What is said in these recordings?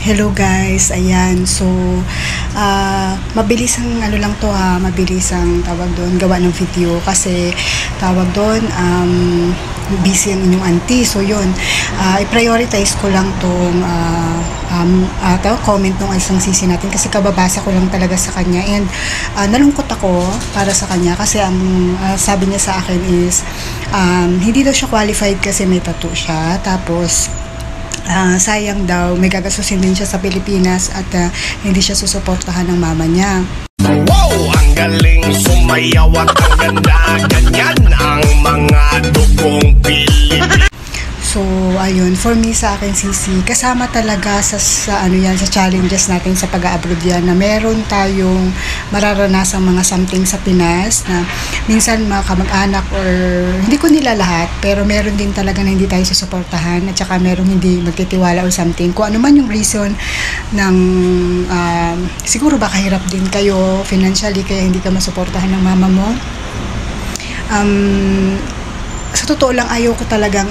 Hello guys, ayan. So, mabilis ang ano lang to ha, mabilis ang tawag doon, gawa ng video kasi tawag doon, busy ang inyong auntie. So, yun, i-prioritize ko lang tong comment nung isang sisi natin kasi kababasa ko lang talaga sa kanya and nalungkot ako para sa kanya kasi ang sabi niya sa akin is hindi daw siya qualified kasi may tattoo siya. Tapos, sayang daw, may gagastusin din siya sa Pilipinas at hindi siya susuportahan ng mama niya. Wow! Ang galing sumayaw at ang ganda, ganyan ang mga dugong Pilipino. So, ayun, for me sa akin sisi, kasama talaga sa ano yan, sa challenges natin sa pag-abroad yan na meron tayong mararanasang mga something sa Pinas na minsan mga kamag-anak or hindi ko nila lahat, pero meron din talaga na hindi tayo susuportahan at saka meron hindi magtitiwala or something. Kung ano man yung reason ng siguro baka hirap din kayo financially kaya hindi ka masuportahan ng mama mo. Sa totoo lang ayaw ko talagang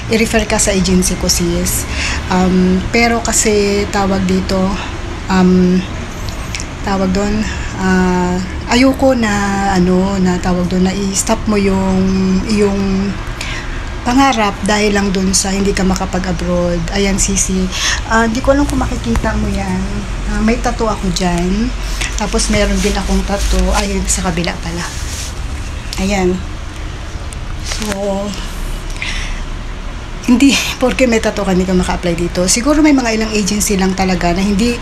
i-refer ka sa agency ko sis. Pero kasi tawag doon ayoko na tawag doon na i-stop mo yung pangarap dahil lang doon sa hindi ka makapag-abroad. Ayan sisi, hindi ko alam kung makikita mo yan. May tattoo ako dyan. Tapos meron din akong tattoo. Ayun, sa kabila pala. Ayan. So, hindi, porque may tattoo ka, hindi ka maka-apply dito. Siguro may mga ilang agency lang talaga na hindi,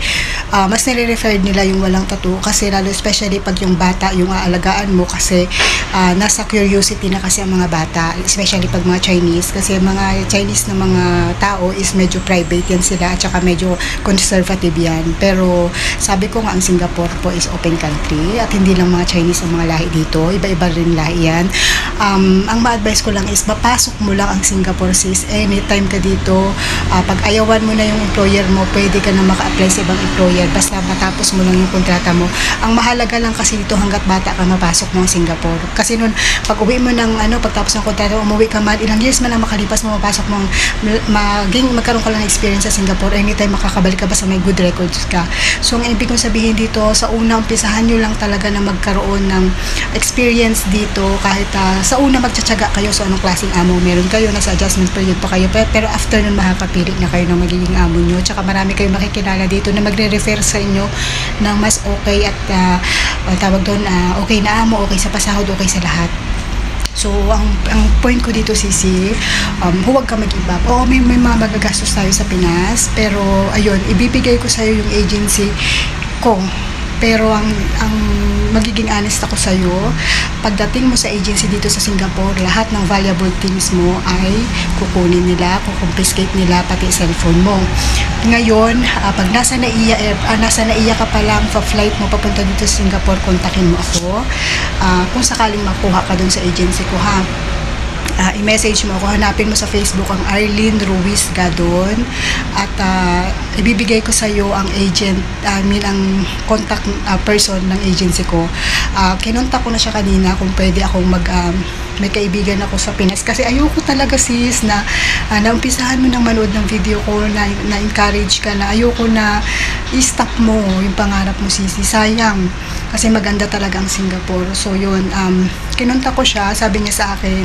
mas nire-refer nila yung walang tattoo kasi lalo especially pag yung bata, yung aalagaan mo kasi nasa curiosity na kasi ang mga bata, especially pag mga Chinese kasi mga Chinese na mga tao is medyo private yan sila at saka medyo conservative yan. Pero sabi ko nga ang Singapore po is open country at hindi lang mga Chinese ang mga lahi dito, iba-iba rin lahi yan. Ang ma-advise ko lang is mapasok mo lang ang Singapore sis. Anytime ka dito, pag ayawan mo na yung employer mo, pwede ka na maka-apply sa ibang employer basta matapos mo lang yung kontrata mo. Ang mahalaga lang kasi dito hanggat bata ka mapasok mo ang Singapore. Kasi nun, pag uwi mo ng pagtapos ng kontrata, umuwi ka man, ilang years man lang makalipas mo, mapasok mo, magkaroon ka lang ng experience sa Singapore, anytime makakabalik ka basta may good records ka. So, ang ibig kong sabihin dito, sa una, umpisahan nyo lang talaga na magkaroon ng experience dito kahit sa una magtsatsaga kayo sa anong klaseng amo meron kayo, nasa adjustment period pa kayo, pero after nun makakapili na kayo ng magiging amo nyo, tsaka marami kayong makikilala dito na magre-refer sa inyo ng mas okay at tawag doon, okay na amo, okay sa pasahod, okay sa lahat. So, ang point ko dito sisi, huwag ka mag-iba. Oo, may mga magagastos tayo sa Pinas, pero ayun, ibibigay ko sa'yo yung agency ko. Pero ang magiging honest ako sa'yo, pagdating mo sa agency dito sa Singapore, lahat ng valuable things mo ay kukunin nila, kukumpiskate nila, pati cellphone mo. Ngayon, pag nasa naiya ka pa lang, flight mo papunta dito sa Singapore, kontakin mo ako. Kung sakaling makuha ka dun sa agency ko ha, i-message mo ako, hanapin mo sa Facebook ang Arlene Ruiz Gadon at ibibigay ko sa iyo ang ang contact person ng agency ko. Kinontak ko na siya kanina kung pwede akong may kaibigan ako sa Pinas kasi ayoko talaga sis na naumpisahan mo nang manood ng video ko na encourage ka na ayoko na i-stop mo yung pangarap mo sis, sayang kasi maganda talaga ang Singapore. So yun, kinontak ko siya, sabi niya sa akin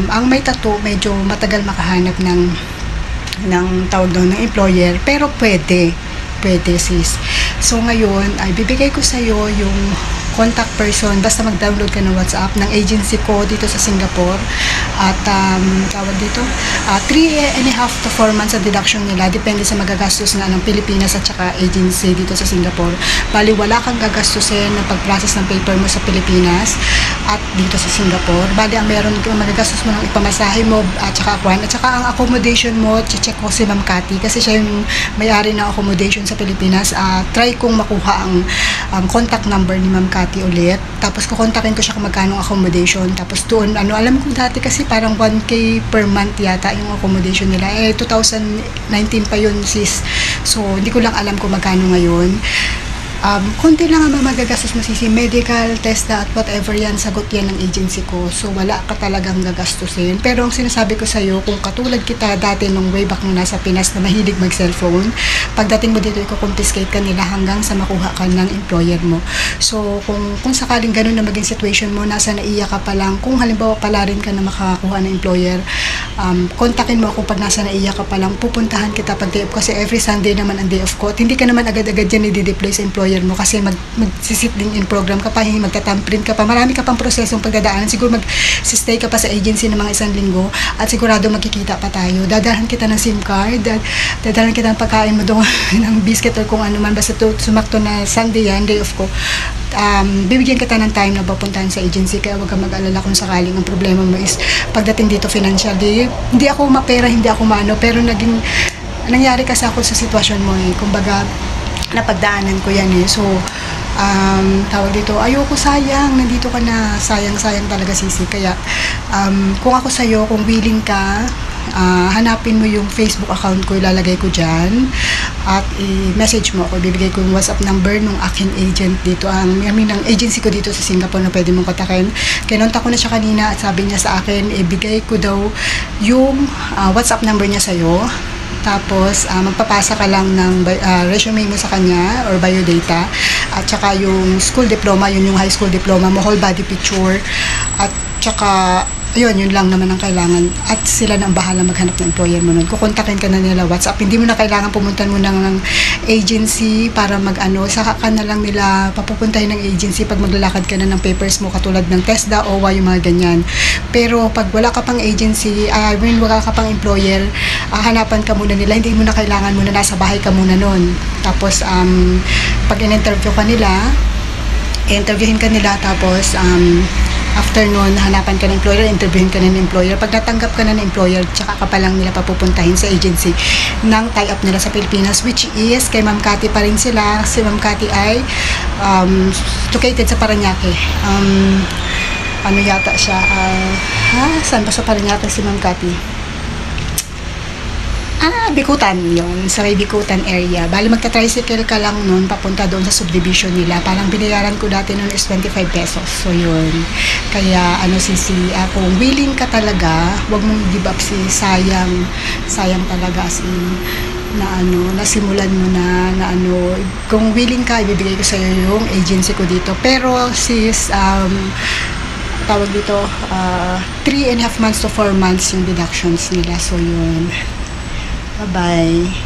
ang may tattoo medyo matagal makahanap ng tawag doon ng employer, pero pwede sis. So ngayon ay bibigay ko sa iyo yung contact person, basta mag-download ka ng WhatsApp ng agency ko dito sa Singapore at tawag dito 3.5 to 4 months ang deduction nila, depende sa magagastos nga ng Pilipinas at saka agency dito sa Singapore. Bali wala kang gagastusin na pag-process ng paper mo sa Pilipinas at dito sa Singapore. Bali ang meron kang magagastos mo ng ipamasahe mo at saka ang accommodation mo, check ko si Ma'am Cathy kasi siya yung may-ari ng accommodation sa Pilipinas. Try kong makuha ang contact number ni Ma'am Cathy ulit, tapos kukontakin ko siya kung magkano accommodation, tapos doon, alam ko dati kasi parang 1K per month yata yung accommodation nila, 2019 pa yun sis, so hindi ko lang alam kung magkano ngayon. konti lang ang magagastos mo sisi, medical, test at whatever yan, sagot yan ng agency ko. So wala ka talagang gagastusin. Pero ang sinasabi ko sa'yo, kung katulad kita dati nung way back nung nasa Pinas na mahilig mag-cellphone, pagdating mo dito, i-confiscate ka nila hanggang sa makuha ka ng employer mo. So kung sakaling ganun na maging situation mo, nasa naiya ka pa lang, kung halimbawa pala rin ka na makakakuha ng employer, kontakin mo ako pag nasa naiya ka pa lang, pupuntahan kita pag day off, kasi every Sunday naman ang day off ko. At hindi ka naman agad-agad dyan i-deploy sa employer mo kasi mag-sit din in program ka pa, magtatamprint ka pa, marami ka pang prosesong pagdadaanan. Siguro mag-stay ka pa sa agency ng mga 1 linggo at sigurado magkikita pa tayo. Dadalhan kita ng SIM card, dadalhan kita ng pagkain mo doon ng biscuit or kung ano man, basta sumakto na Sunday yan, day off ko. Bibigyan kita ng time na papuntahan sa agency, kaya huwag ka mag-alala kung sakaling ang problema mo is pagdating dito financially. Hindi ako mapera, hindi ako maano, pero nangyari kasi ako sa sitwasyon mo eh. Kumbaga, napagdaanan ko yan eh. So, tawag dito, ayoko, sayang, nandito ka na, sayang talaga sisi. Kaya, kung ako sa'yo, kung willing ka, hanapin mo yung Facebook account ko, ilalagay ko dyan, at i-message mo ako, bibigay ko yung WhatsApp number ng aking agent dito, ng agency ko dito sa Singapore na pwede mong kontakin. Kinontak ko na siya kanina at sabi niya sa akin, ibigay ko daw yung WhatsApp number niya sa'yo. Tapos, magpapasa ka lang ng resume mo sa kanya or biodata, at saka yung school diploma, yun yung high school diploma mo, whole body picture, at saka yun lang naman ang kailangan, at sila na ang bahala maghanap ng employer mo nun. Kukontakin ka na nila WhatsApp, hindi mo na kailangan pumunta mo ng agency para saka ka na lang nila papupuntahin ng agency pag maglalakad ka na ng papers mo, katulad ng TESDA, OWA, yung mga ganyan. Pero pag wala ka pang agency, wala ka pang employer, hanapan ka muna nila, hindi mo na kailangan muna, nasa bahay ka muna nun. Tapos pag in-interview ka nila, interviewin ka nila, tapos after nun, hanapan ka ng employer, interviewin ka ng employer. Pag natanggap ka na ng employer, tsaka ka pa lang nila papupuntahin sa agency ng tie-up nila sa Pilipinas, which is kay Ma'am Cathy pa rin sila. Si Ma'am Cathy ay located sa Parañaque. Ano yata siya? Saan ba sa Parañaque si Ma'am Cathy? Bikutan yun, sa may Bikutan area. Bali, magta-tricycle ka lang nun, papunta doon sa subdivision nila. Parang binayaran ko dati nun is 25 pesos. So, yun. Kaya, kung willing ka talaga, huwag mong give up sayang talaga as in, nasimulan mo kung willing ka, ibibigay ko sa'yo yung agency ko dito. Pero, tawag dito, 3.5 months to 4 months yung deductions nila. So, yun. Bye-bye.